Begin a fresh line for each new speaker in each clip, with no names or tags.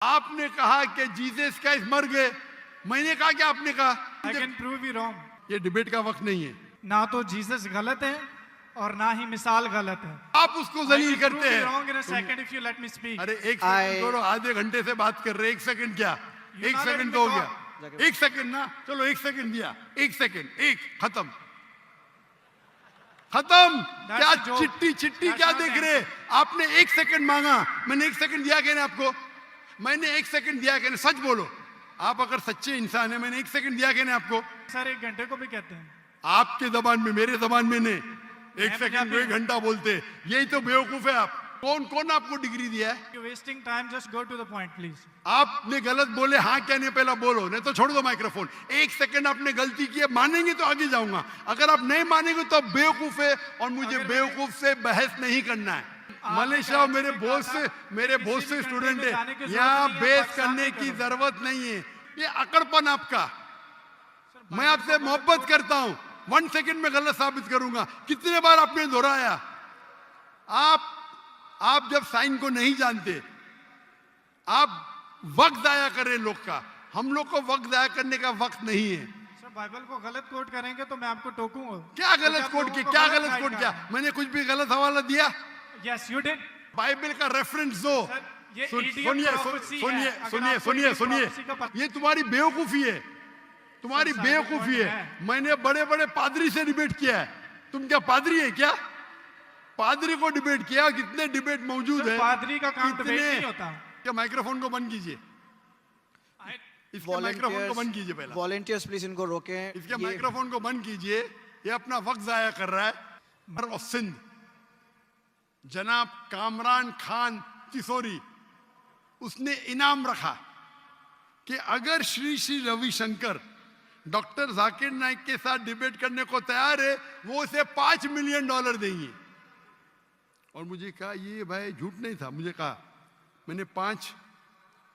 आपने कहा कि जीसस क्राइस्ट मर गए, मैंने कहा कि आपने कहा।
I can prove you wrong.
ये डिबेट का वक्त नहीं है।
ना तो जीसस गलत है और ना ही मिसाल गलत है।
आप उसको जलील
I can
करते
prove you
हैं।
wrong in a second if you let me speak.
अरे एक सेकंड छोड़ो, आधे घंटे से बात कर रहे, एक सेकंड क्या, एक
not
सेकंड
letting
तो हो
me
गया,
talk.
एक सेकंड ना, चलो एक सेकंड दिया, एक सेकंड, एक खत्म खत्म।
That's
क्या
a joke.
चिट्टी चिट्टी
That's
क्या
not
देख
the
रहे? आपने एक सेकंड मांगा, मैंने एक सेकंड दिया क्या आपको? मैंने एक सेकंड दिया क्या? सच बोलो, आप अगर सच्चे इंसान है, मैंने एक सेकंड दिया क्या आपको?
सर 1 घंटे को भी कहते हैं।
आपके जबान में, मेरे जबान में नहीं। एक
मैं
सेकंड को
पंजाबी
1 घंटा बोलते, यही तो बेवकूफ है आप। कौन कौन आपको डिग्री दिया है?
You're wasting time. Just go to the point, please.
आपने गलत बोले, हाँ क्या नहीं पहला बोलो, नहीं तो छोड़ दो माइक्रोफोन। 1 सेकंड आपने गलती की है, मानेंगे तो आगे जाऊंगा, अगर आप नहीं मानेंगे तो बेवकूफ है और मुझे बेवकूफ से बहस नहीं करना है। मलेशिया मेरे बहुत से स्टूडेंट है, यहाँ बहस करने की जरूरत नहीं है। ये अकड़पन आपका, मैं आपसे मोहब्बत करता हूं, 1 सेकंड में गलत साबित करूंगा। कितने बार आपने दोहराया? आप जब साइन को नहीं जानते, आप वक्त जाया करें लोग का। हम लोग को वक्त जाया करने का वक्त नहीं है।
सर बाइबल को गलत कोट करेंगे तो मैं आपको टोकूंगा।
क्या गलत कोट किया? क्या गलत कोट किया? मैंने कुछ भी गलत हवाला दिया?
Yes, you did.
बाइबल का रेफरेंस दो।
सर, ये
सुनिए
idiom prophecy
सुनिए
है। अगर
सुनिए
आपको
सुनिए
idiom
सुनिए,
prophecy का पता-
ये तुम्हारी बेवकूफी है, तुम्हारी
सर,
बेवकूफी
साइड
है। मैंने बड़े बड़े पादरी से डिबेट किया है। तुम क्या पादरी है क्या? पादरी को डिबेट किया, कितने डिबेट मौजूद
सर,
है।
पादरी का काम
कितने-
डिबेट नहीं होता।
क्या माइक्रोफोन को बंद कीजिए, इसके माइक्रोफोन को बंद कीजिए पहला।
वॉलंटियर्स प्लीज इनको रोकें।
इसके माइक्रोफोन को बंद कीजिए, ये अपना वक्त जाया कर रहा है। मर ऑफ सिंध जनाब कामरान खान तिसोरी, उसने इनाम रखा कि अगर श्री श्री रविशंकर डॉक्टर जाकिर नाइक के साथ डिबेट करने को तैयार है, वो उसे $5 मिलियन देंगे। और मुझे कहा ये भाई झूठ नहीं था, मुझे कहा, मैंने 5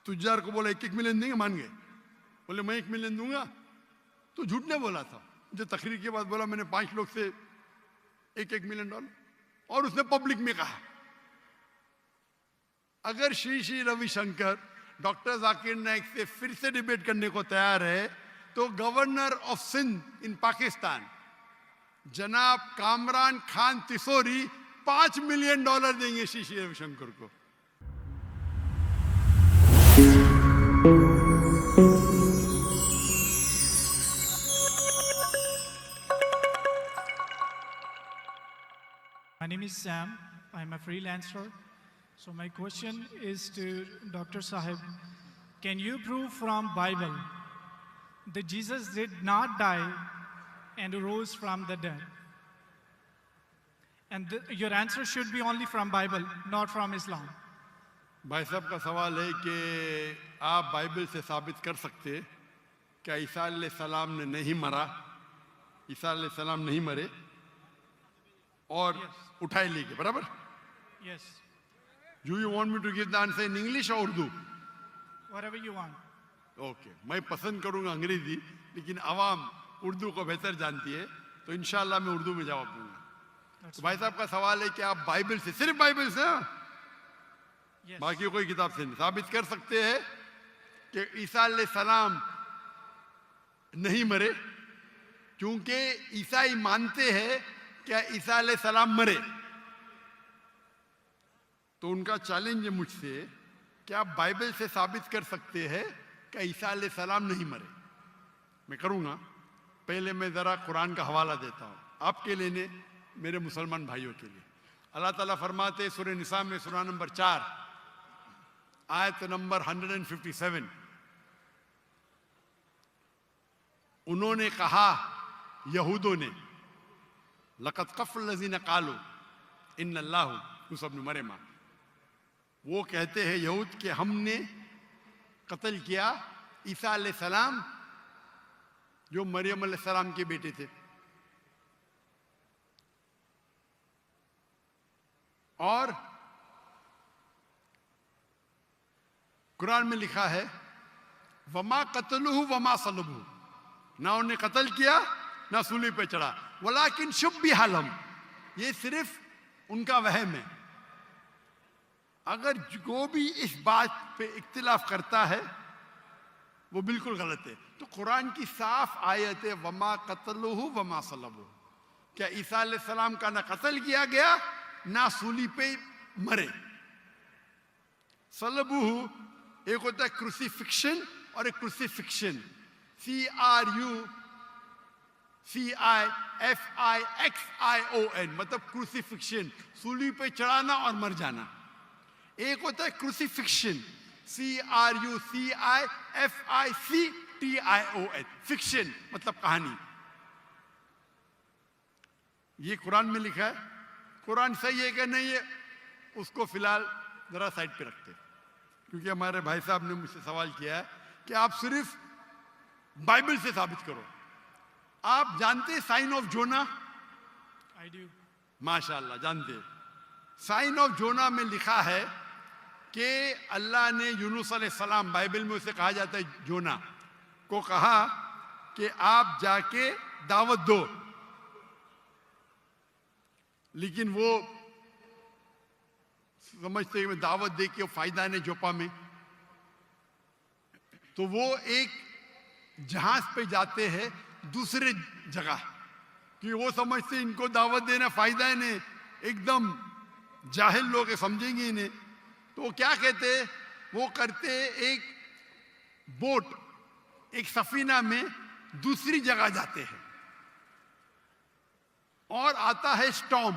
तुजार को बोला 1-1 मिलियन देंगे, मान गए। बोले मैं 1 मिलियन दूंगा, तो झूठ नहीं बोला था। मुझे तकरीर के बाद बोला मैंने 5 लोग से 1-1 मिलियन डॉलर, और उसने पब्लिक में कहा अगर श्री श्री रविशंकर डॉक्टर जाकिर नाइक से फिर से डिबेट करने को तैयार है, तो गवर्नर ऑफ सिंध इन पाकिस्तान जनाब कामरान खान तिसोरी $5 मिलियन देंगे श्री श्री रविशंकर को।
My name is Sam. I'm a freelancer. So my question is to Dr. Sahib. Can you prove from Bible that Jesus did not die and rose from the dead? And your answer should be only from Bible, not from Islam.
भाई साहब का सवाल है कि आप Bible से साबित कर सकते हैं क्या ईसा अलैहिस्सलाम ने नहीं मरा, ईसा अलैहिस्सलाम नहीं मरे और उठाए ले गए, बराबर?
Yes.
Do you want me to give the answer in English or Urdu?
Whatever you want.
Okay, मैं पसंद करूंगा अंग्रेजी, लेकिन आवाम उर्दू को बेहतर जानती है, तो इंशाल्लाह मैं उर्दू में जवाब दूंगा। तो भाई साहब का सवाल है कि आप बाइबल से, सिर्फ बाइबल से,
Yes.
बाकी कोई किताब से नहीं साबित कर सकते हैं कि ईसा अलैहिस्सलाम नहीं मरे, क्योंकि ईसाई मानते हैं क्या ईसा अलैहिस्सलाम मरे। तो उनका चैलेंज है मुझसे कि आप बाइबल से साबित कर सकते हैं कि ईसा अलैहिस्सलाम नहीं मरे। मैं करूंगा, पहले मैं जरा कुरान का हवाला देता हूं आपके लिए ने, मेरे मुसलमान भाइयों के लिए। अल्लाह ताला फरमाते सूरह निसा में, सूरह नंबर 4 आयत नंबर 157, उन्होंने कहा, यहूदों ने, लक़द कफ़ल लज़ीना क़ालू इन्नल्लाहु यूसुफ़ इब्न मरियम, वो कहते हैं यहूद के हमने कत्ल किया ईसा अलैहिस्सलाम जो मरियम अलैहिस्सलाम के बेटे थे। और कुरान में लिखा है वमा कतलुहु वमा सलबुहु, ना उन्हें कत्ल किया ना सूली पे चढ़ा, वलाकिन शुब्बिह लहुम, ये सिर्फ उनका वहम है। अगर जो भी इस बात पे इख्तिलाफ करता है वो बिल्कुल गलत है। तो कुरान की साफ आयत है, वमा कतलुहु वमा सलबुहु, क्या ईसा अलैहिस्सलाम का ना कत्ल किया गया ना सूली पे मरे। सलबुहु एक होता है क्रूसिफिक्शन और एक क्रूसिफिक्शन, CRUCIFIXION, मतलब क्रूसिफिक्शन, सूली पे चढ़ाना और मर जाना। एक होता है क्रूसिफिक्शन, CRUCIFICTION, फिक्शन मतलब कहानी। ये कुरान में लिखा है। कुरान सही है कि नहीं है उसको फिलहाल जरा साइड पे रखते हैं, क्योंकि हमारे भाई साहब ने मुझसे सवाल किया है कि आप सिर्फ बाइबल से साबित करो। आप जानते हैं sign of Jonah?
I do.
माशाअल्लाह जानते हैं। साइन ऑफ जोना में लिखा है कि अल्लाह ने यूनुस अलैहिस्सलाम, बाइबल में उसे कहा जाता है जोना, को कहा कि आप जाके दावत दो, लेकिन वो समझते हैं दावत दे के फायदा नहीं जोपा में, तो वो एक जहाज पे जाते हैं दूसरे जगह, कि वो समझते इनको दावत देना फायदा है नहीं, एकदम जाहिल लोग हैं, समझेंगे इन्हें। तो वो क्या कहते हैं, वो करते एक बोट, एक सफीना में दूसरी जगह जाते हैं और आता है स्टॉर्म।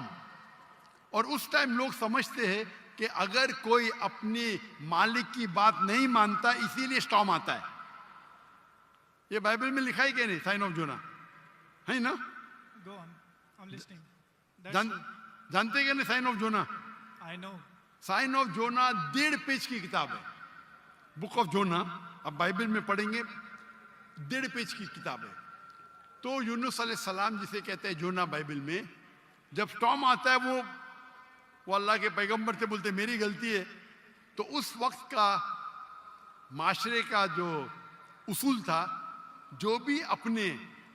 और उस टाइम लोग समझते हैं कि अगर कोई अपने मालिक की बात नहीं मानता इसीलिए स्टॉर्म आता है। ये बाइबल में लिखा है कि नहीं साइन ऑफ जोना, है ना?
Go on. I'm listening. That's
जानते कि नहीं sign of Jonah?
I know.
Sign of Jonah 1.5 page की किताब है, बुक ऑफ जोना। अब बाइबल में पढ़ेंगे, 1.5 पेज की किताब है। तो यूनुस अलैहिस्सलाम जिसे कहते हैं जोना बाइबल में, जब स्टॉर्म आता है वो अल्लाह के पैगंबर से बोलते मेरी गलती है। तो उस वक्त का माशरे का जो उसूल था, जो भी अपने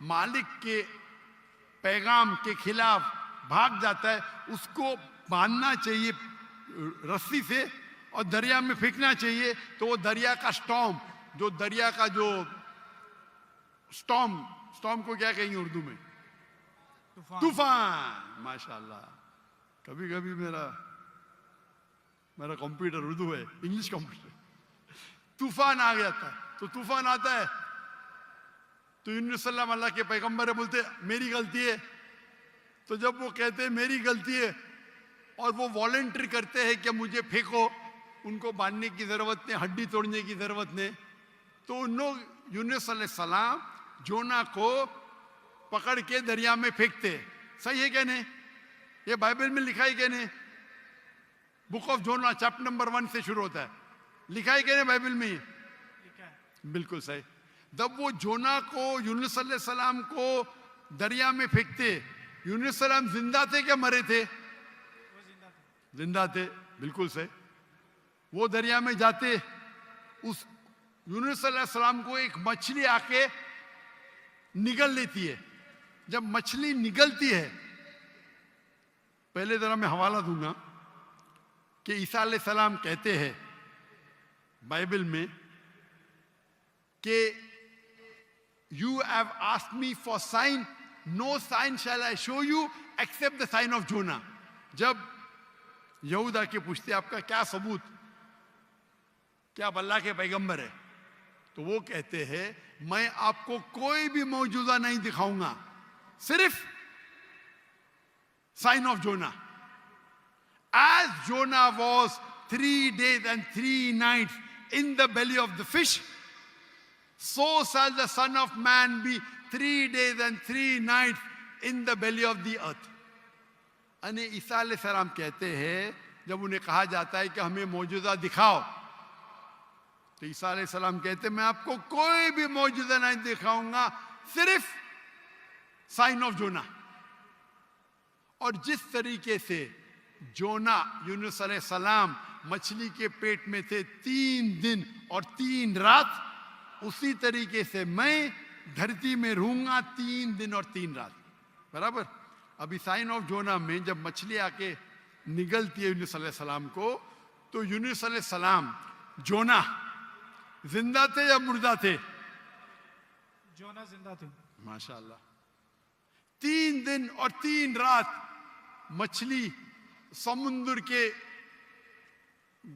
मालिक के पैगाम के खिलाफ भाग जाता है उसको बांधना चाहिए रस्सी से और दरिया में फेंकना चाहिए। तो वो दरिया का स्टॉर्म, जो दरिया का जो स्टॉर्म को क्या कहेंगे उर्दू में?
तूफान।
तूफान। माशाल्लाह, कभी कभी मेरा कंप्यूटर उर्दू है, इंग्लिश कंप्यूटर। तूफान आ गया था, तो तूफान आता है तो यूनुस सल्लम अल्लाह के पैगंबर है, बोलते मेरी गलती है। तो जब वो कहते हैं मेरी गलती है और वो वॉलंटियर करते हैं कि मुझे फेंको, उनको बांधने की जरूरत नहीं, हड्डी तोड़ने की जरूरत नहीं, तो उन लोग यूनुस अलैहिस्सलाम जोना को पकड़ के दरिया में फेंकते। सही है क्या नहीं? ये बाइबल में लिखा है क्या नहीं? Book of Jonah chapter number 1 से शुरू होता है, लिखा है क्या नहीं बाइबल में?
लिखा है।
बिल्कुल सही। जब वो जोना को यूनुस अलैहिस्सलाम को दरिया में फेंकते, यूनुस सलाम जिंदा थे क्या मरे थे?
वो जिंदा थे।
जिंदा थे, बिल्कुल सही। वो दरिया में जाते, उस यूनुस अलैहिस्सलाम को एक मछली आके निगल लेती है। जब मछली निगलती है, पहले जरा मैं हवाला दूंगा कि ईसा अलैहिस्सलाम कहते हैं बाइबल में कि you have asked me for sign, no sign shall I show you except the sign of Jonah. जब यहूदा के पूछते आपका क्या सबूत, क्या आप अल्लाह के पैगंबर है, तो वो कहते हैं मैं आपको कोई भी मौजूदा नहीं दिखाऊंगा, सिर्फ sign of Jonah. As Jonah was 3 days and 3 nights in the belly of the fish, so shall the Son of Man be 3 days and 3 nights in the belly of the earth. अने ईसा अलैहिस्सलाम कहते हैं, जब उन्हें कहा जाता है कि हमें मौजूदा दिखाओ, तो ईसा अलैहिस्सलाम कहते हैं मैं आपको कोई भी मौजूदा नहीं दिखाऊंगा, सिर्फ साइन ऑफ जोना। और जिस तरीके से जोना यूनुस अलैहिस्सलाम मछली के पेट में थे 3 दिन और 3 रात, उसी तरीके से मैं धरती में रहूंगा 3 दिन और 3 रात। बराबर। अभी साइन ऑफ जोना में जब मछली आके निगलती है यूनुस अलैहिस्सलाम को, तो यूनुस अलैहिस्सलाम, जोना जिंदा थे या मुर्दा थे?
जोना जिंदा थे।
माशाल्लाह। 3 दिन और 3 रात मछली समुद्र के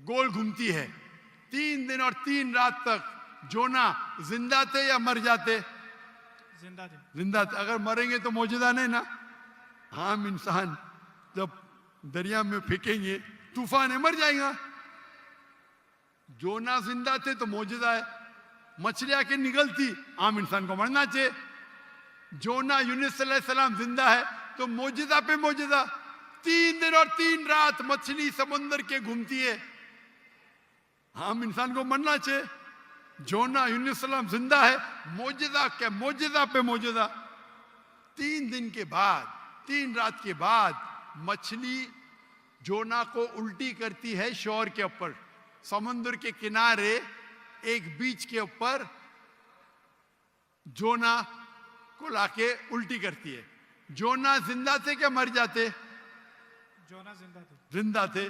गोल घूमती है। 3 दिन और 3 रात तक जोना जिंदा थे या मर जाते?
जिंदा थे।
जिंदा थे। अगर मरेंगे तो मौजूदा नहीं ना। हम इंसान जब दरिया में फेंकेंगे तूफान है, मर जाएगा। जोना जिंदा थे तो मौजूदा है। मछली आके निकलती, आम इंसान को मरना चाहिए। जोना यूनुस अलैहिस्सलाम जिंदा है तो मौजूदा पे मौजूदा। 3 दिन और 3 रात मछली समुद्र के घूमती है, आम इंसान को मरना चाहिए। जोना यूनुस अलैहिस्सलाम जिंदा है, मौजूदा क्या मौजूदा पे मौजूदा। 3 दिन के बाद, 3 रात के बाद मछली जोना को उल्टी करती है शोर के ऊपर, समुद्र के किनारे एक बीच के ऊपर जोना को लाके उल्टी करती है। जोना जिंदा थे क्या मर जाते?
जोना जिंदा थे।
जिंदा थे।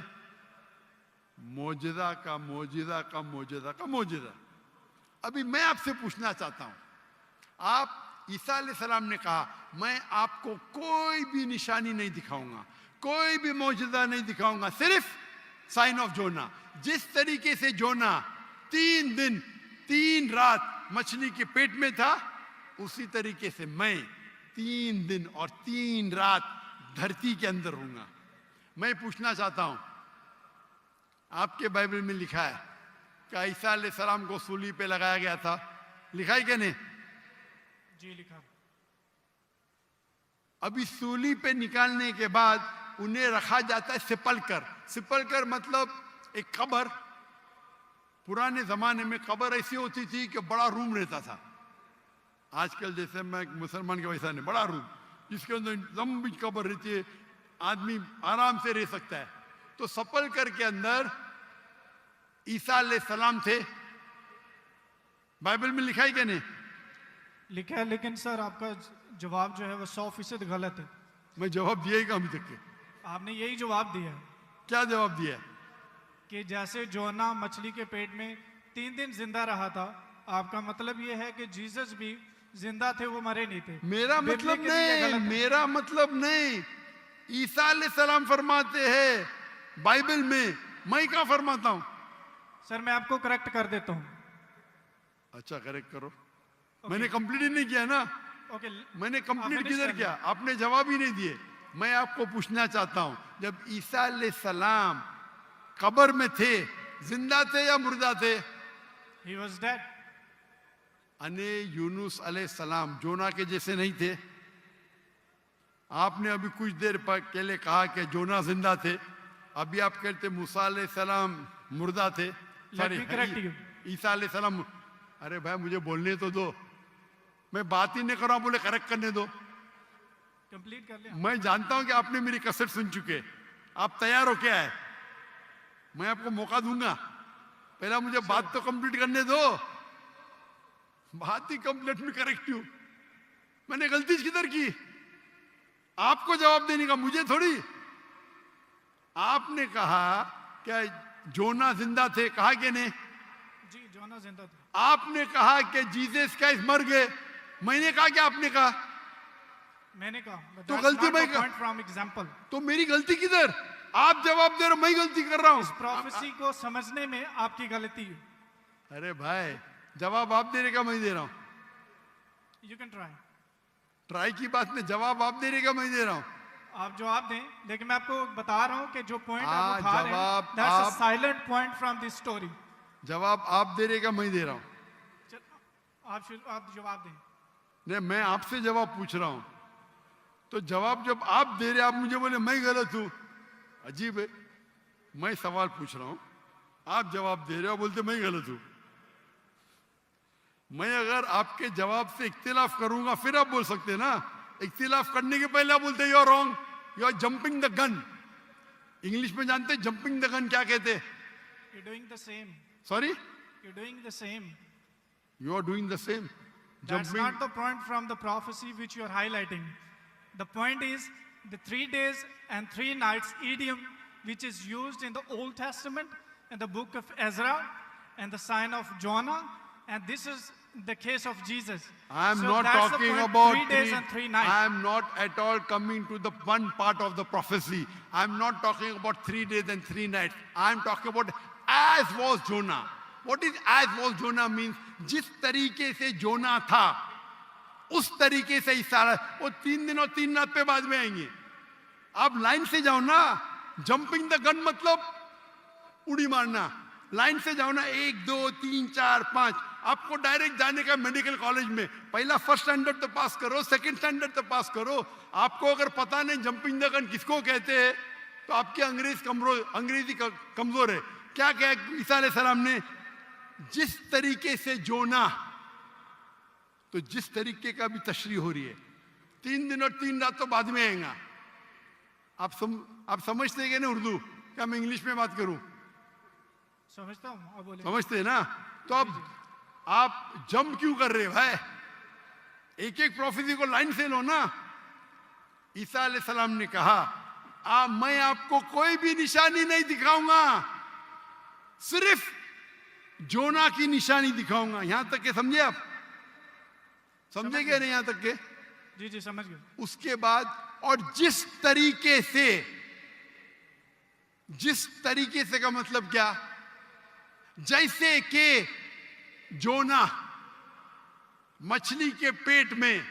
मौजूदा का मौजूदा का मौजूदा का मौजूदा। अभी मैं आपसे पूछना चाहता हूं, आप ईसा अलैहिस्सलाम ने कहा मैं आपको कोई भी निशानी नहीं दिखाऊंगा, कोई भी मौजूदा नहीं दिखाऊंगा, सिर्फ साइन ऑफ जोना। जिस तरीके से जोना 3 दिन 3 रात मछली के पेट में था, उसी तरीके से मैं 3 दिन और 3 रात धरती के अंदर रहूंगा। मैं पूछना चाहता हूं, आपके बाइबल में लिखा है कि ईसा अलैहिस्सलाम को सूली पे लगाया गया था, लिखा है क्या नहीं?
जी लिखा।
अभी सूली पे निकालने के बाद उन्हें रखा जाता है सिपलकर। सिपलकर मतलब एक कब्र। पुराने जमाने में कब्र ऐसी होती थी कि बड़ा रूम रहता था। आजकल जैसे मैं मुसलमान के वैसा नहीं, बड़ा रूम जिसके अंदर लंबी कब्र रहती है, आदमी आराम से रह सकता है। तो सपलकर के अंदर ईसा अलैहिस्सलाम थे। बाइबल में लिखा है क्या नहीं?
लिखा है, लेकिन सर आपका जवाब जो है वो 100% गलत है।
मैं जवाब दिया ही कहाँ अभी तक के?
आपने यही जवाब दिया है
क्या जवाब दिया है?
कि जैसे जोना मछली के पेट में 3 दिन जिंदा रहा था, आपका मतलब ये है कि जीसस भी जिंदा थे, वो मरे नहीं थे।
मेरा
बिबली
मतलब
के लिए ये
नहीं,
गलत है।
मेरा मतलब नहीं। ईसा अलैहिस्सलाम फरमाते हैं बाइबल में, मैं क्या फरमाता हूं?
सर मैं आपको करेक्ट कर देता हूँ।
अच्छा करेक्ट करो। मैंने कंप्लीट ही नहीं किया ना।
ओके,
मैंने कंप्लीट
finish
किधर
कर
किया? आपने जवाब ही नहीं दिए। मैं आपको पूछना चाहता हूं, जब ईसा अलैहिस्सलाम कब्र में थे, जिंदा थे या मुर्दा थे?
He was dead.
अने यूनुस अलैहिस्सलाम जोना के जैसे नहीं थे? आपने अभी कुछ देर पहले कहा कि जोना जिंदा थे, अभी आप कहते मूसा अलैहिस्सलाम मुर्दा थे।
Let me correct you.
ईसा अलैहिस्सलाम। अरे भाई मुझे बोलने तो दो, मैं बात ही नहीं कर रहा हूं, बोले करेक्ट करने दो।
कंप्लीट कर लिया।
मैं जानता हूं कि आपने मेरी कसर सुन चुके, आप तैयार हो क्या है? मैं आपको मौका दूंगा, पहला मुझे बात तो कंप्लीट करने दो। बात ही कंप्लीट में करेक्ट हूं। मैंने गलती किधर की? आपको जवाब देने का, मुझे थोड़ी। आपने कहा क्या जोना जिंदा थे, कहा कि नहीं?
जी जोना जिंदा थे।
आपने कहा कि जीसस क्राइस्ट मर गए, मैंने कहा कि आपने कहा?
मैंने कहा
तो गलती मैं
पॉइंट फ्रॉम एग्जांपल।
तो मेरी गलती किधर? आप जवाब दे रहे हो, मैं गलती कर रहा हूं।
इस प्रोफेसी को समझने में आपकी गलती है।
अरे भाई जवाब आप देने का मैं दे रहा हूं।
You can try.
ट्राई की बात में जवाब आप देने का मैं दे रहा हूं।
आप जवाब दें, लेकिन मैं आपको बता रहा हूं कि जो पॉइंट
हाँ,
आप उठा रहे
जवाब
हैं, दैट्स अ
आप-
silent point from this story.
जवाब आप देने का मैं दे रहा हूं।
आप जवाब दें।
नहीं, मैं आपसे जवाब पूछ रहा हूं, तो जवाब जब आप दे रहे, आप मुझे बोले मैं गलत हूं। अजीब है। मैं सवाल पूछ रहा हूं, आप जवाब दे रहे हो, बोलते मैं गलत हूं। मैं अगर आपके जवाब से इख्तिलाफ करूंगा फिर आप बोल सकते हैं ना। इख्तिलाफ करने के पहले आप बोलते you are wrong, you are jumping the gun. English में जानते हैं जंपिंग द गन क्या कहते हैं?
You doing the same.
Sorry,
you doing the same.
You are doing the same.
That's not the point from the prophecy which you are highlighting. The point is the 3 days and 3 nights idiom which is used in the Old Testament in the book of Ezra and the sign of Jonah, and this is the case of Jesus.
I am
So
not
that's the
talking
point,
about
3 days and 3 nights.
I am not at all coming to the one part of the prophecy. I am not talking about 3 days and 3 nights. I am talking about as was Jonah. What is as was Jonah means? जिस तरीके से जोना था उस तरीके से ईसा, वो 3 दिन और 3 रात पे बाद में आएंगे. आप लाइन से जाओ ना. जंपिंग द गन मतलब उड़ी मारना. लाइन से जाओ ना. 1 2 3 4 5. आपको डायरेक्ट जाने का मेडिकल कॉलेज में पहला फर्स्ट स्टैंडर्ड तो पास करो, सेकंड स्टैंडर्ड तो पास करो. आपको अगर पता नहीं जंपिंग द गन किसको कहते हैं तो आपकी अंग्रेजी कमजोर है. क्या कहा ईसा अलैहिस्सलाम ने? जिस तरीके से जोना, तो जिस तरीके का भी तशरीह हो रही है. 3 दिन और 3 रात तो बाद में आएगा. आप समझते हैं क्या ना उर्दू? क्या मैं इंग्लिश में बात करूं?
समझता हूँ, आप बोले.
समझते हैं ना? तो अब आप जंप क्यों कर रहे हो भाई? एक एक प्रोफेसी को लाइन से लो ना. ईसा अलैहिस्सलाम ने कहा मैं आपको कोई भी निशानी नहीं दिखाऊंगा, सिर्फ जोना की निशानी दिखाऊंगा. यहां तक के समझे आप? समझे क्या नहीं यहां तक के?
जी जी समझ गए.
उसके बाद और जिस तरीके से का मतलब क्या? जैसे कि जोना मछली के पेट में,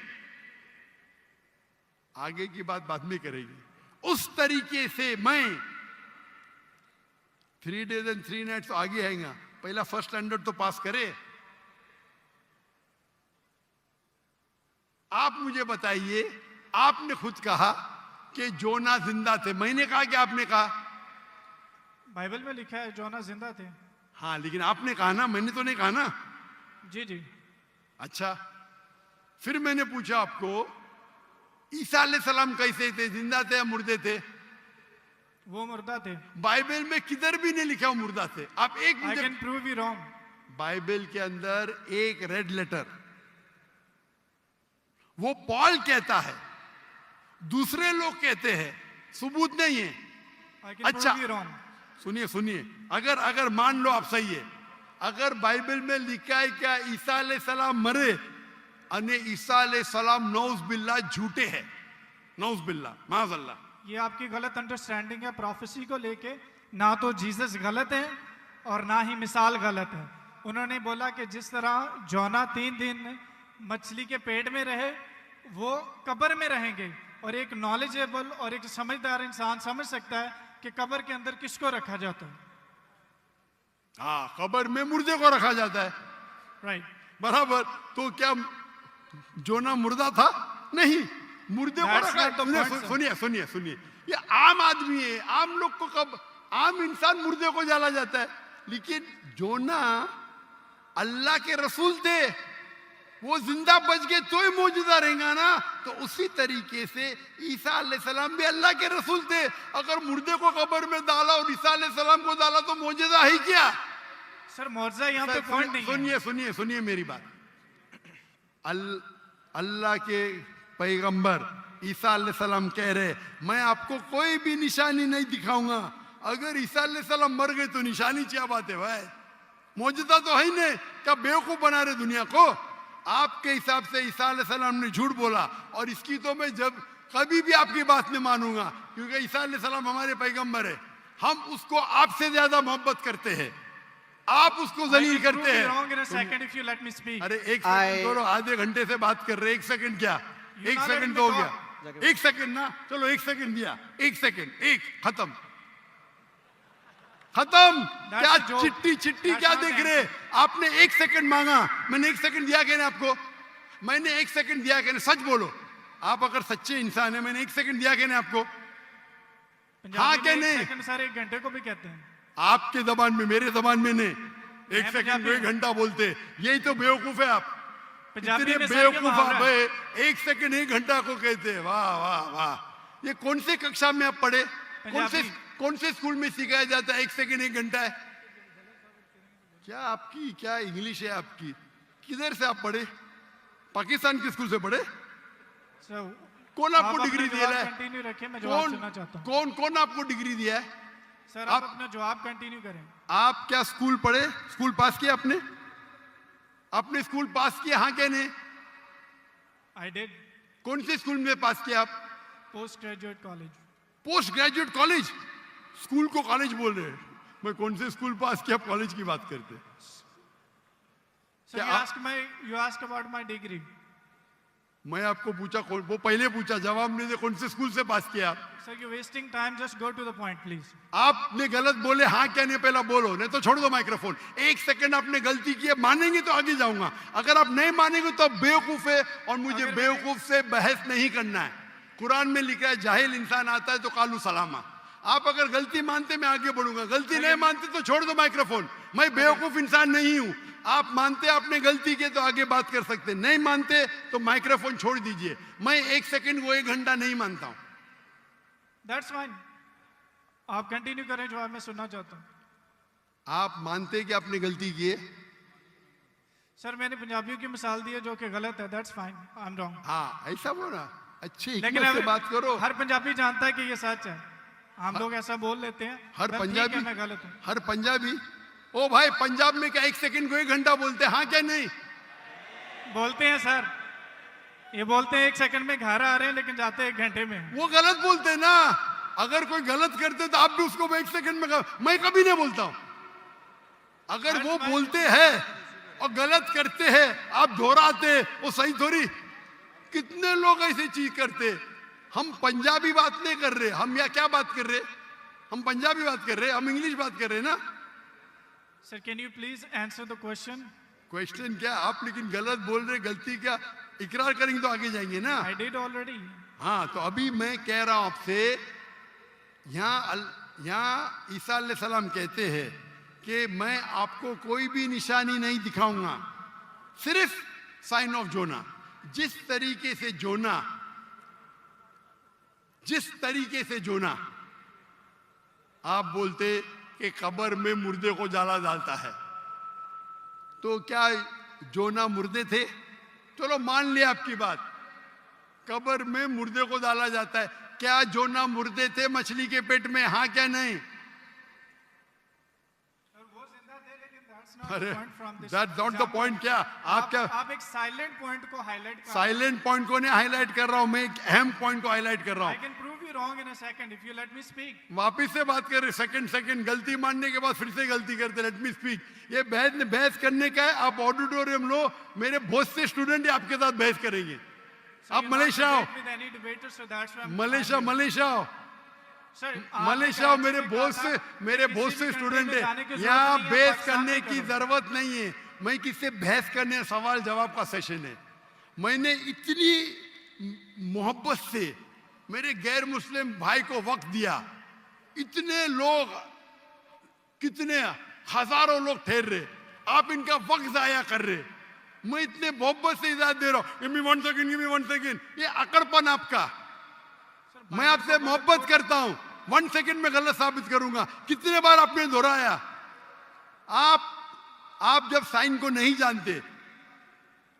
आगे की बात बाद में करेगी, उस तरीके से मैं 3 days and 3 nights तो आगे आएगा. पहला फर्स्ट स्टैंडर्ड तो पास करे. आप मुझे बताइए, आपने खुद कहा कि जोना जिंदा थे. मैंने कहा कि आपने कहा?
बाइबल में लिखा है जोना जिंदा थे.
हाँ, लेकिन आपने कहा ना, मैंने तो नहीं कहा ना.
जी जी.
अच्छा, फिर मैंने पूछा आपको ईसा अलैहिस्सलाम कैसे थे? जिंदा थे या मुर्दे थे?
वो मुर्दा थे.
बाइबल में किधर भी नहीं लिखा वो मुर्दा थे. आप एक
I can prove you wrong.
Bible के अंदर एक रेड लेटर, वो पॉल कहता है, दूसरे लोग कहते हैं, सबूत नहीं है.
आई कैन
अच्छा,
प्रूव यू रॉन्ग.
सुनिए, अगर मान लो आप सही है, अगर बाइबल में लिखा है क्या ईसा अलैहिस्सलाम मरे अने ईसा अलैहिस्सलाम नौज बिल्ला झूठे हैं, नौज बिल्ला माज़अल्लाह,
ये आपकी गलत अंडरस्टैंडिंग है प्रोफेसी को लेके. ना तो जीसस गलत है और ना ही मिसाल गलत है. उन्होंने बोला कि जिस तरह जोना 3 दिन मछली के पेट में रहे, वो कब्र में रहेंगे. और एक नॉलेजेबल और एक समझदार इंसान समझ सकता है कि कब्र के अंदर किसको रखा जाता है.
हाँ, कब्र में मुर्दे को रखा जाता है.
राइट.
बराबर. तो क्या जोना मुर्दा था? नहीं, मुर्दे को
That's
रखा.
not the point,
सुनिए, ये आम आदमी है. आम लोग को कब आम इंसान मुर्दे को जाला जाता है, लेकिन जोना अल्लाह के रसूल थे, वो जिंदा बच गए तो ही मौजूदा रहेगा ना. तो उसी तरीके से ईसा अलैहिस्सलाम भी अल्लाह के रसूल थे. अगर मुर्दे को कब्र में डाला और ईसा अलैहिस्सलाम को डाला तो मौजूदा है क्या?
सर मौजूदा यहाँ पे पॉइंट नहीं है.
सुनिए मेरी बात. अल्लाह के पैगंबर ईसा अलैहिस्सलाम कह रहे मैं आपको कोई भी निशानी नहीं दिखाऊंगा. अगर ईसा अलैहिस्सलाम मर गए तो निशानी क्या बात है भाई? मौजूदा तो है ही नहीं. क्या बेवकूफ बना रहे दुनिया को? आपके हिसाब से ईसा अलैहिस्सलाम ने झूठ बोला, और इसकी तो मैं जब कभी भी आपकी बात नहीं मानूंगा, क्योंकि ईसा अलैहिस्सलाम हमारे पैगंबर है. हम उसको आपसे ज्यादा मोहब्बत करते हैं, आप उसको जलील करते हैं. अरे एक सेकंड करो, आधे घंटे से बात कर रहे. 1 सेकंड क्या? 1 सेकंड तो हो गया. 1 सेकंड ना, चलो 1 सेकंड दिया. 1 सेकंड, खत्म. क्या चिट्टी क्या देख रहे? आपने 1 सेकंड मांगा, मैंने 1 सेकंड दिया क्या? आपको मैंने 1 सेकंड दिया क्या? सच बोलो, आप अगर सच्चे इंसान है, मैंने 1 सेकंड दिया क्या आपको? हाँ क्या नहीं?
सर 1 घंटे को भी कहते हैं.
आपके जबान में, मेरे जबान में नहीं. 1 सेकंड को 1 घंटा बोलते. यही तो बेवकूफ है आप. इतने बेवकूफ आप है. 1 सेकंड 1 घंटा को कहते हैं. वाह वाह वाह. ये कौन से कक्षा में आप पढ़े? कौन से स्कूल में सिखाया जाता है 1 सेकंड 1 घंटा है? क्या आपकी क्या इंग्लिश है आपकी? किधर से आप पढ़े? पाकिस्तान के स्कूल से पढ़े? कौन आपको डिग्री दिया है? कौन आपको डिग्री दिया है?
सर आप अपना जवाब कंटिन्यू करें।
आप क्या स्कूल पढ़े? स्कूल पास किया आपने? आपने स्कूल पास किया? हाँ क्या नहीं?
I did.
कौन से स्कूल में पास किया आप?
Post graduate college.
Post graduate college? School को कॉलेज बोल रहे हैं। मैं कौन से स्कूल पास किया, कॉलेज की बात करते हैं।
Sir you ask about my degree.
मैं आपको पूछा, वो पहले पूछा, जवाब नहीं दे, कौन से स्कूल से पास किया आप?
Sir you wasting time, just go to the point please.
आपने गलत बोले, हाँ क्या नहीं पहला बोलो, नहीं तो छोड़ दो माइक्रोफोन। एक सेकंड आपने गलती की है, मानेंगे तो आगे जाऊंगा, अगर आप नहीं मानेंगे तो आप बेवकूफ है और मुझे बेवकूफ से बहस नहीं करना है। कुरान में लिखा है जाहिल इंसान आता है तो कालू सलामा। आप अगर गलती मानते मैं आगे बढ़ूंगा, गलती नहीं मानते तो छोड़ दो माइक्रोफोन। मैं बेवकूफ इंसान नहीं हूं। आप मानते आपने गलती की तो आगे बात कर सकते, नहीं मानते तो माइक्रोफोन छोड़ दीजिए। मैं एक सेकंड को 1 घंटा नहीं मानता हूं।
दैट्स फाइन, आप कंटिन्यू करें, जवाब मैं सुनना चाहता हूं।
आप मानते कि आपने गलती की है?
सर मैंने पंजाबियों की मिसाल दी है जो कि गलत है, that's fine, I am wrong.
हाँ ऐसा बोला, अच्छी
लेकिन
हिकमत से बात करो।
हर पंजाबी जानता है कि ये सच है, हम लोग ऐसा बोल लेते हैं।
हर पंजाबी,
मैं गलत हूं।
हर पंजाबी, ओ भाई पंजाब में क्या 1 सेकंड को 1 घंटा बोलते हैं? हाँ क्या नहीं?
बोलते हैं सर, ये बोलते हैं 1 सेकंड में घर आ रहे हैं लेकिन जाते हैं 1 घंटे में।
वो गलत बोलते हैं ना। अगर कोई गलत करते तो आप भी उसको 1 सेकंड में मैं कभी नहीं बोलता हूं। अगर वो बोलते हैं और गलत करते हैं, आप दोहराते, वो सही थोड़ी। कितने लोग ऐसी चीज करते। हम पंजाबी बात नहीं कर रहे, हम या क्या बात कर रहे? हम पंजाबी बात कर रहे, हम इंग्लिश बात कर रहे ना।
Sir can you please answer the question?
Question क्या? आप लेकिन गलत बोल रहे, गलती क्या? इकरार करेंगे तो आगे जाएंगे ना।
I did already.
हाँ तो अभी मैं कह रहा हूं आपसे, यहाँ ईसा अलैहिस्सलाम कहते हैं कि मैं आपको कोई भी निशानी नहीं दिखाऊंगा, सिर्फ साइन ऑफ जोना। जिस तरीके से जोना आप बोलते कि कब्र में मुर्दे को जाला डालता है, तो क्या जोना मुर्दे थे? चलो मान लिया आपकी बात, कब्र में मुर्दे को डाला जाता है। क्या जोना मुर्दे थे मछली के पेट में? हाँ क्या नहीं? अरे दैट्स नॉट द पॉइंट। क्या आप क्या
आप एक साइलेंट पॉइंट को हाईलाइट कर।
साइलेंट पॉइंट को नहीं हाईलाइट कर रहा हूं, मैं एक अहम पॉइंट को हाईलाइट कर रहा
आई
हूं।
Can prove you wrong in a second if you let me speak.
वापिस से बात कर रहे, सेकंड गलती मानने के बाद फिर से गलती करते, लेट मी स्पीक। ये बहस करने का है। आप ऑडिटोरियम लो, मेरे बहुत से स्टूडेंट आपके साथ बहस करेंगे। आप मलेशिया आओ, मलेशिया आओ, मलेशिया आओ। मेरे बहुत से स्टूडेंट है यहाँ। बहस करने की जरूरत नहीं है। मैं किससे बहस करने, सवाल जवाब का सेशन है। मैंने इतनी मोहब्बत से मेरे गैर मुस्लिम भाई को वक्त दिया। इतने लोग, कितने हजारों लोग ठहर रहे, आप इनका वक्त जाया कर रहे। मैं इतने मोहब्बत से इजाजत दे रहा हूं। Give me 1 second. ये अकड़पन आपका। मैं आपसे मोहब्बत करता हूं, 1 सेकंड में गलत साबित करूंगा। कितने बार आपने दोहराया। आप जब साइन को नहीं जानते,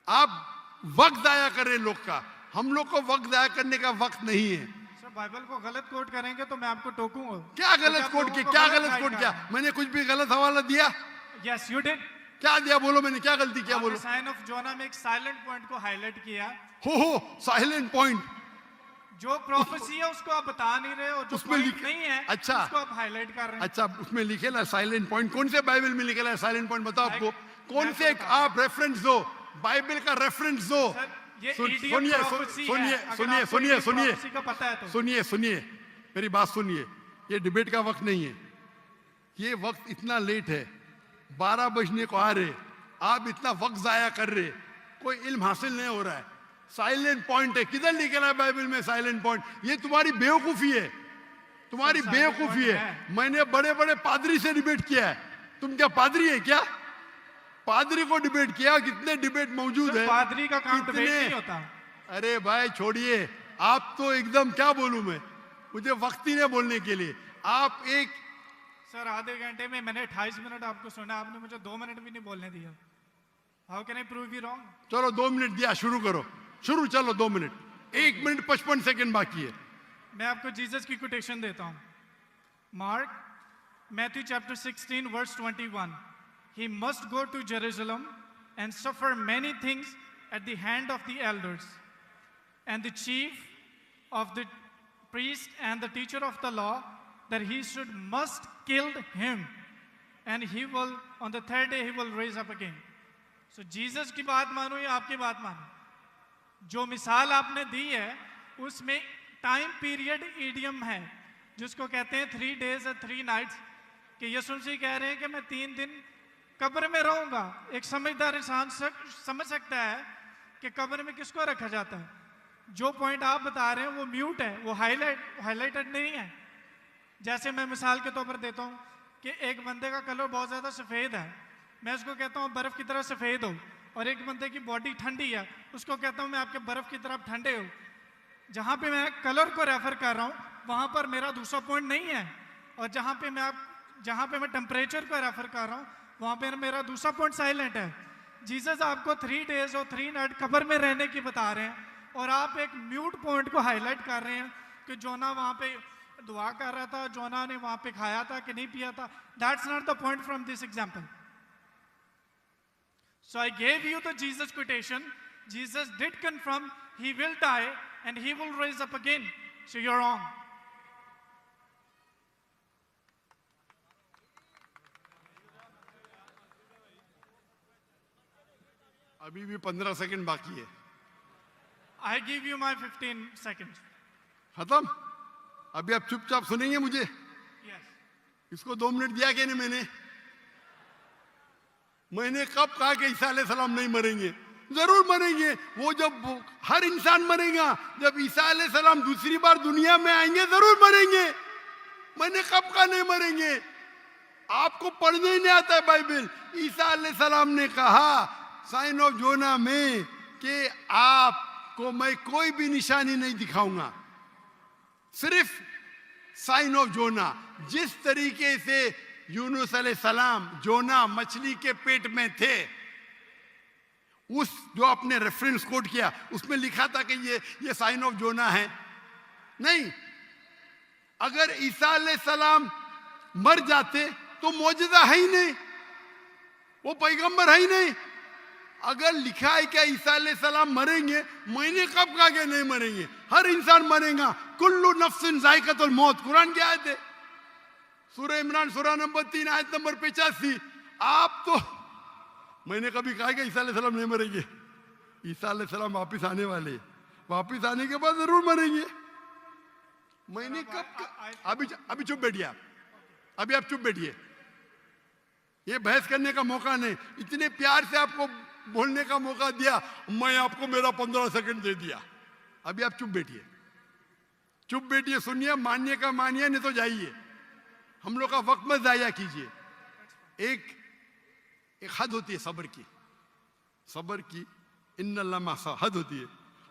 आप वक्त जाया कर रहे लोग का। हम लोग को वक्त जाया करने का वक्त नहीं है।
सर बाइबल को गलत कोट करेंगे तो मैं आपको टोकूंगा।
क्या गलत कोट किया? क्या गलत कोट किया? मैंने कुछ भी गलत हवाला दिया?
Yes you did.
क्या दिया? बोलो, मैंने क्या गलती किया? बोलो।
साइन ऑफ जोना में एक साइलेंट पॉइंट को हाईलाइट किया।
हो साइलेंट पॉइंट।
जो प्रोफेसी है उसको आप बता नहीं रहे, और जो पॉइंट नहीं है
अच्छा
उसको आप हाईलाइट कर रहे हैं।
अच्छा, उसमें लिखेला साइलेंट पॉइंट। कौन से बाइबल में लिखेला है साइलेंट पॉइंट? बताओ आपको कौन से आप रेफरेंस दो, बाइबल का रेफरेंस दो। सुनिए, मेरी बात सुनिए। ये डिबेट का वक्त नहीं है। ये वक्त इतना लेट है, 12 बजने को आ रहे, आप इतना वक्त जाया कर रहे, कोई इल्म हासिल नहीं हो रहा है। साइलेंट पॉइंट है, किधर लिखा है बाइबल में साइलेंट पॉइंट? ये तुम्हारी बेवकूफी है, तुम्हारी बेवकूफी है। मैंने बड़े बड़े पादरी से डिबेट किया है। तुम क्या पादरी है क्या? पादरी को डिबेट किया। कितने डिबेट मौजूद है।
पादरी का काम डिबेट नहीं होता।
अरे भाई छोड़िए, आप तो एकदम, क्या बोलूं मैं, मुझे वक्त ही नहीं बोलने के लिए। आप एक
सर आधे घंटे में मैंने 28 मिनट आपको सुना, आपने मुझे 2 मिनट भी नहीं बोलने दिया। How can I prove you wrong?
चलो 2 मिनट दिया, शुरू करो। शुरू, चलो 2 मिनट। 1 मिनट 55 सेकंड बाकी है।
मैं आपको जीसस की कोटेशन देता हूं। Mark Matthew chapter 16, verse 21. He must go to Jerusalem and suffer many things at the hand of the elders and the chief of the priest and the teacher of the law, that he must kill him, and he will, on the third day, he will raise up again. So Jesus की बात मानो या आपकी बात मानो, जो मिसाल आपने दी है उसमें टाइम पीरियड ईडियम है जिसको कहते हैं 3 days and 3 nights, कि यीशु मसीह कह रहे हैं कि मैं 3 दिन कब्र में रहूंगा। एक समझदार इंसान समझ सकता है कि कब्र में किसको रखा जाता है। जो पॉइंट आप बता रहे हैं वो म्यूट है, वो हाईलाइटेड नहीं है। जैसे मैं मिसाल के तौर पर देता हूँ कि एक बंदे का कलर बहुत ज़्यादा सफ़ेद है, मैं उसको कहता हूँ बर्फ़ की तरह सफ़ेद हो, और एक बंदे की बॉडी ठंडी है, उसको कहता हूँ मैं आपके बर्फ़ की तरफ ठंडे हो। जहाँ पे मैं कलर को रेफर कर रहा हूँ वहाँ पर मेरा दूसरा पॉइंट नहीं है, और जहाँ पे मैं टेम्परेचर को रेफर कर रहा हूँ वहाँ पे मेरा दूसरा पॉइंट साइलेंट है। जीसस आपको 3 days और 3 nights कब्र में रहने की बता रहे हैं, और आप एक म्यूट पॉइंट को हाईलाइट कर रहे हैं कि जोना वहाँ पे दुआ कर रहा था, जोना ने वहाँ पे खाया था कि नहीं पिया था। That's not the point from this example. So I gave you the Jesus quotation. Jesus did confirm he will die and he will raise up again. So you're wrong.
अभी भी 15 सेकंड बाकी है।
I give you my 15 seconds.
खत्म? अभी आप चुपचाप सुनेंगे मुझे?
Yes.
इसको 2 मिनट दिया क्या नहीं मैंने कब कहा कि ईसा अलैहिस्सलाम नहीं मरेंगे? जरूर मरेंगे। वो जब हर इंसान मरेगा, जब ईसा अलैहिस्सलाम दूसरी बार दुनिया में आएंगे जरूर मरेंगे। मैंने कब कहा नहीं मरेंगे? आपको पढ़ने ही नहीं आता है बाइबल। ईसा अलैहिस्सलाम ने कहा साइन ऑफ जोना में कि आपको मैं कोई भी निशानी नहीं दिखाऊंगा, सिर्फ साइन ऑफ जोना। जिस तरीके से यूनुस अलैहिस्सलाम जोना मछली के पेट में थे, उस जो आपने रेफरेंस कोट किया उसमें लिखा था कि ये साइन ऑफ जोना है? नहीं। अगर ईसा अलैहिस्सलाम मर जाते तो मौजूदा है ही नहीं, वो पैगंबर है ही नहीं। अगर लिखा है क्या ईसा अलैहिस्सलाम मरेंगे, मैंने कब कहा कि नहीं मरेंगे? हर इंसान मरेगा। कुल्लु नफ्सिन जायकातुल मौत, कुरान की आयत है, सूरह इमरान सूरह नंबर 3 आयत नंबर 85। आप तो, मैंने कभी कहा कि ईसा अलैहिस्सलाम नहीं मरेंगे? ईसा अलैहिस्सलाम वापिस आने वाले, वापिस आने के बाद जरूर मरेंगे। मैंने कब? अभी चुप बैठिए आप, अभी आप चुप बैठिए। ये बहस करने का मौका नहीं, इतने प्यार से आपको बोलने का मौका दिया, मैं आपको मेरा 15 सेकंड दे दिया। अभी आप चुप बैठिए, चुप बैठिए, सुनिए, मानिए का मानिए, नहीं तो जाइए। हम लोग का वक्त मत जाया कीजिए। एक हद होती है सब्र की, सब्र की इन्नल्लाह मासा हद होती है।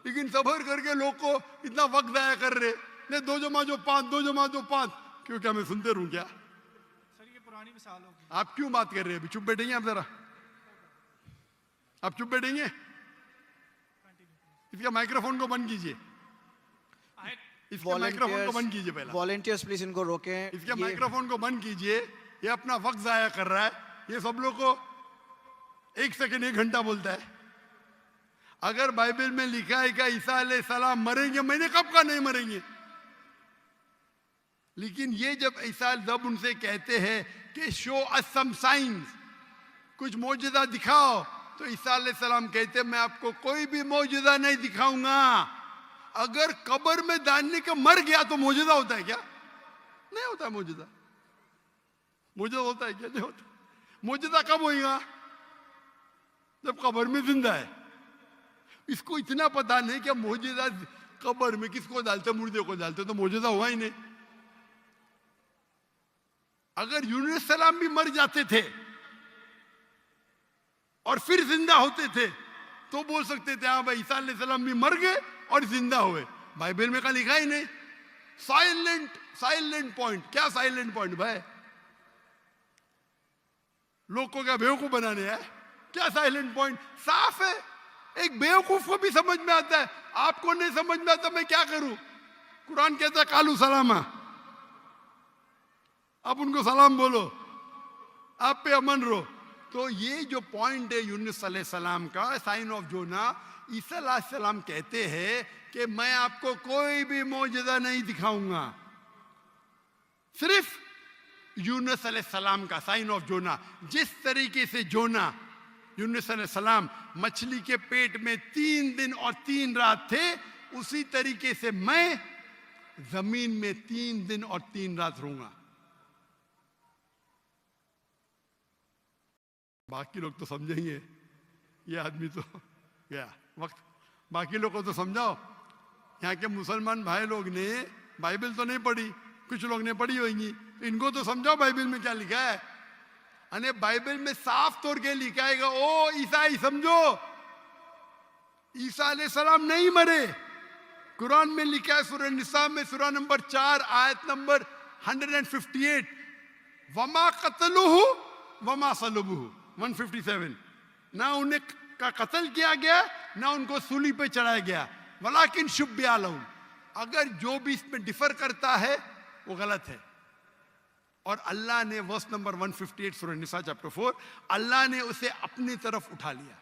लेकिन सब्र करके लोग को इतना वक्त जाया कर रहे, नहीं 2 जमा जो 5, 2 जमा जो 5, क्यों? क्या मैं सुनते रहूं क्या?
सर ये पुरानी मिसाल होगी।
आप क्यों बात कर रहे हैं? अभी चुप बैठेंगे आप जरा, आप चुप बैठेंगे? इसका माइक्रोफोन को बंद कीजिए, इसके माइक्रोफोन को बंद कीजिए पहले।
वॉलंटियर्स प्लीज इनको रोकें।
इसके माइक्रोफोन को बंद कीजिए, ये अपना वक्त जाया कर रहा है। ये सब लोग को 1 सेकंड 1 घंटा बोलता है। अगर बाइबल में लिखा है कि ईसा अलैहिस्सलाम मरेंगे, मैंने कब कहा नहीं मरेंगे? लेकिन ये जब उनसे कहते हैं कि शो अस सम साइंस, कुछ मौजूदा दिखाओ, तो ईसा अलैहिस्सलाम कहते मैं आपको कोई भी मौजूदा नहीं दिखाऊंगा। अगर कब्र में डालने के मर गया तो मौजूदा होता है क्या? नहीं होता मौजूदा। मौजूदा होता है क्या? नहीं होता। मौजूदा कब होगा? जब कब्र में जिंदा है। इसको इतना पता नहीं कि मौजूदा कब्र में किसको डालते, मुर्दे को डालते, तो मौजूदा हुआ ही नहीं। अगर यूनुस सलाम भी मर जाते थे और फिर जिंदा होते थे तो बोल सकते थे हाँ भाई ईसा अलैहिस्सलाम भी मर गए और जिंदा हुए। बाइबल में का लिखा ही नहीं। Silent point. क्या साइलेंट पॉइंट भाई? लोग को क्या बेवकूफ बनाने है? क्या साइलेंट पॉइंट? साफ है, एक बेवकूफ को भी समझ में आता है, आपको नहीं समझ में आता, मैं क्या करूं? कुरान कहता है कालू सलामा। आप उनको सलाम बोलो, आप पे अमन रहो। तो ये जो पॉइंट है यूनुस अलैहिस्सलाम का, साइन ऑफ जोना, ईसा अलैहिस्सलाम कहते हैं कि मैं आपको कोई भी मौजज़ा नहीं दिखाऊंगा, सिर्फ यूनुस अलैहिस्सलाम का साइन ऑफ जोना। जिस तरीके से जोना यूनुस अलैहिस्सलाम मछली के पेट में 3 दिन और 3 रात थे, उसी तरीके से मैं जमीन में 3 दिन और 3 रात रहूंगा। बाकी लोग तो समझेंगे, ये आदमी तो गया वक्त। बाकी लोग को तो समझाओ। यहाँ के मुसलमान भाई लोग ने बाइबल तो नहीं पढ़ी, कुछ लोग ने पढ़ी होगी, इनको तो समझाओ बाइबल में क्या लिखा है। अने बाइबल में साफ तौर के लिखा है, ओ ईसाई समझो, ईसा अलैहिस्सलाम नहीं मरे। कुरान में लिखा है सूरह निसा में सूरह नंबर 4 आयत नंबर 158, वमा कतलुहु वमा सलबुहु 157। ना उन्हें का कत्ल किया गया, ना उनको सूली पे चढ़ाया गया, वलाकिन शुब्बिया लहुम। अगर जो भी इसमें डिफर करता है वो गलत है। और अल्लाह ने वर्स नंबर 158 सूरह निसा चैप्टर 4, अल्लाह ने उसे अपनी तरफ उठा लिया।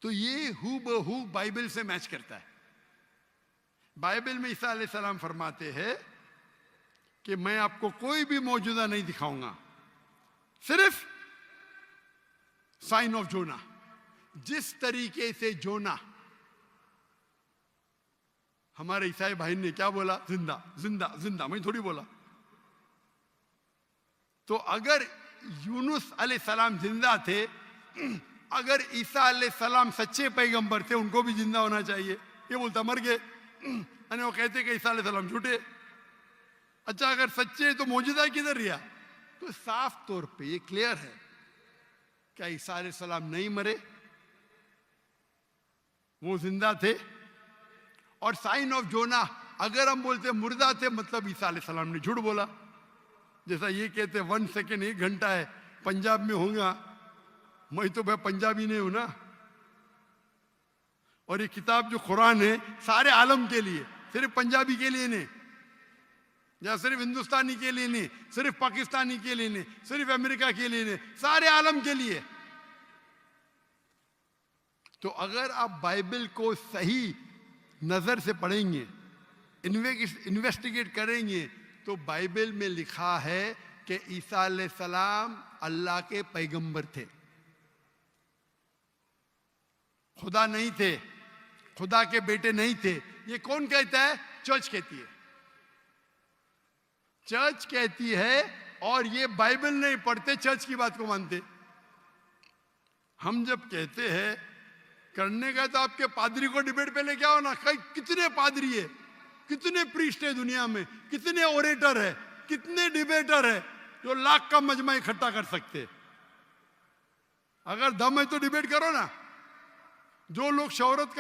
तो ये हूबहू बाइबल से मैच करता है। बाइबल में ईसा अलैहिस्सलाम फरमाते हैं कि मैं आपको कोई भी मौजूदा नहीं दिखाऊंगा, सिर्फ साइन ऑफ जोना। जिस तरीके से जोना, हमारे ईसाई भाई ने क्या बोला, जिंदा जिंदा जिंदा, मैं थोड़ी बोला। तो अगर यूनुस अलैहिस्सलाम जिंदा थे, अगर ईसा अलैहिस्सलाम सच्चे पैगंबर थे, उनको भी जिंदा होना चाहिए। ये बोलता मर गए, वो कहते कि ईसा अलैहिस्सलाम झूठे। अच्छा अगर सच्चे तो मौजूदा किधर रहा? तो साफ तौर पे ये क्लियर है, क्या ईसा अलैहिस्सलाम नहीं मरे, वो जिंदा थे। और साइन ऑफ जोना, अगर हम बोलते मुर्दा थे, मतलब ईसा अलैहिस्सलाम ने झूठ बोला। जैसा ये कहते 1 सेकेंड 1 घंटा है, पंजाब में होगा, मैं तो भाई पंजाबी नहीं हूं ना। और ये किताब जो कुरान है सारे आलम के लिए, सिर्फ पंजाबी के लिए नहीं, या सिर्फ हिंदुस्तानी के लिए नहीं, सिर्फ पाकिस्तानी के लिए नहीं, सिर्फ अमेरिका के लिए नहीं, सारे आलम के लिए। तो अगर आप बाइबल को सही नजर से पढ़ेंगे, इन्वेस्टिगेट करेंगे, तो बाइबल में लिखा है कि ईसा अलैहिस्सलाम अल्लाह के पैगंबर थे, खुदा नहीं थे, खुदा के बेटे नहीं थे। ये कौन कहता है? चर्च कहती है। चर्च कहती है, और ये बाइबल नहीं पढ़ते, चर्च की बात को मानते। हम जब कहते हैं करने का, तो आपके पादरी को डिबेट पे लेके आओ ना। कितने पादरी है, कितने प्रीस्ट है दुनिया में, कितने ओरेटर है, कितने डिबेटर है जो लाख का मजमा इकट्ठा कर सकते। अगर दम है तो डिबेट करो ना। जो लोग शोहरत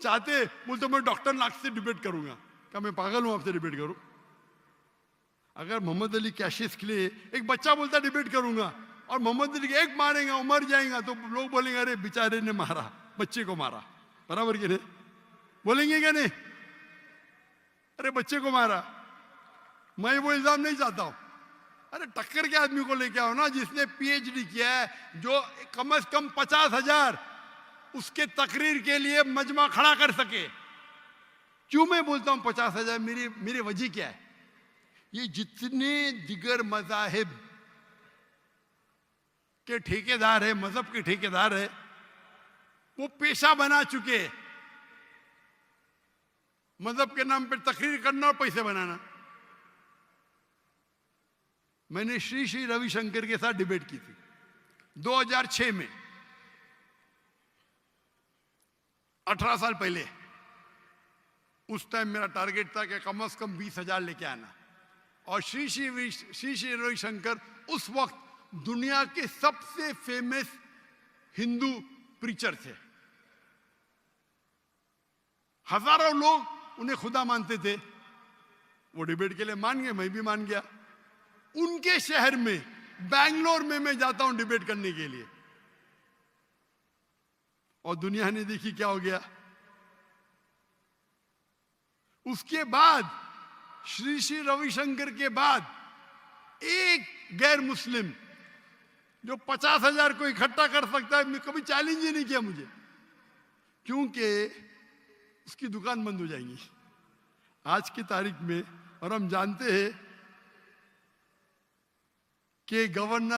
चाहते, बोलते मैं डॉक्टर नाग से डिबेट करूंगा। क्या मैं पागल हूं आपसे डिबेट करूं? अगर मोहम्मद अली कैशिस के लिए एक बच्चा बोलता डिबेट करूंगा, और मोहम्मद अली एक मारेगा, मर जाएगा, तो लोग बोलेंगे अरे बेचारे ने मारा, बच्चे को मारा। बराबर के नहीं बोलेंगे क्या? नहीं, अरे बच्चे को मारा। मैं वो इल्जाम नहीं चाहता हूं। अरे टक्कर के आदमी को लेके आओ ना, जिसने पीएचडी किया है, जो कम से कम 50,000 उसके तकरीर के लिए मजमा खड़ा कर सके। क्यों मैं बोलता हूं 50,000? मेरी वजह क्या है? ये जितने दिगर मजाहिब के ठेकेदार है, मजहब के ठेकेदार है, वो पेशा बना चुके, मजहब के नाम पर तकरीर करना और पैसे बनाना। मैंने श्री श्री रविशंकर के साथ डिबेट की थी 2006 में, 18 साल पहले। उस टाइम मेरा टारगेट था कि कम से कम 20,000 लेके आना। और श्री श्री रविशंकर उस वक्त दुनिया के सबसे फेमस हिंदू प्रीचर थे। हजारों लोग उन्हें खुदा मानते थे। वो डिबेट के लिए मान गए, मैं भी मान गया। उनके शहर में, बैंगलोर में मैं जाता हूं डिबेट करने के लिए, और दुनिया ने देखी क्या हो गया। उसके बाद श्री श्री रविशंकर के बाद एक गैर मुस्लिम जो 50,000 को इकट्ठा कर सकता है, मैं कभी चैलेंज ही नहीं किया मुझे, क्योंकि उसकी दुकान बंद हो जाएगी आज की तारीख में। और हम जानते हैं कि गवर्नर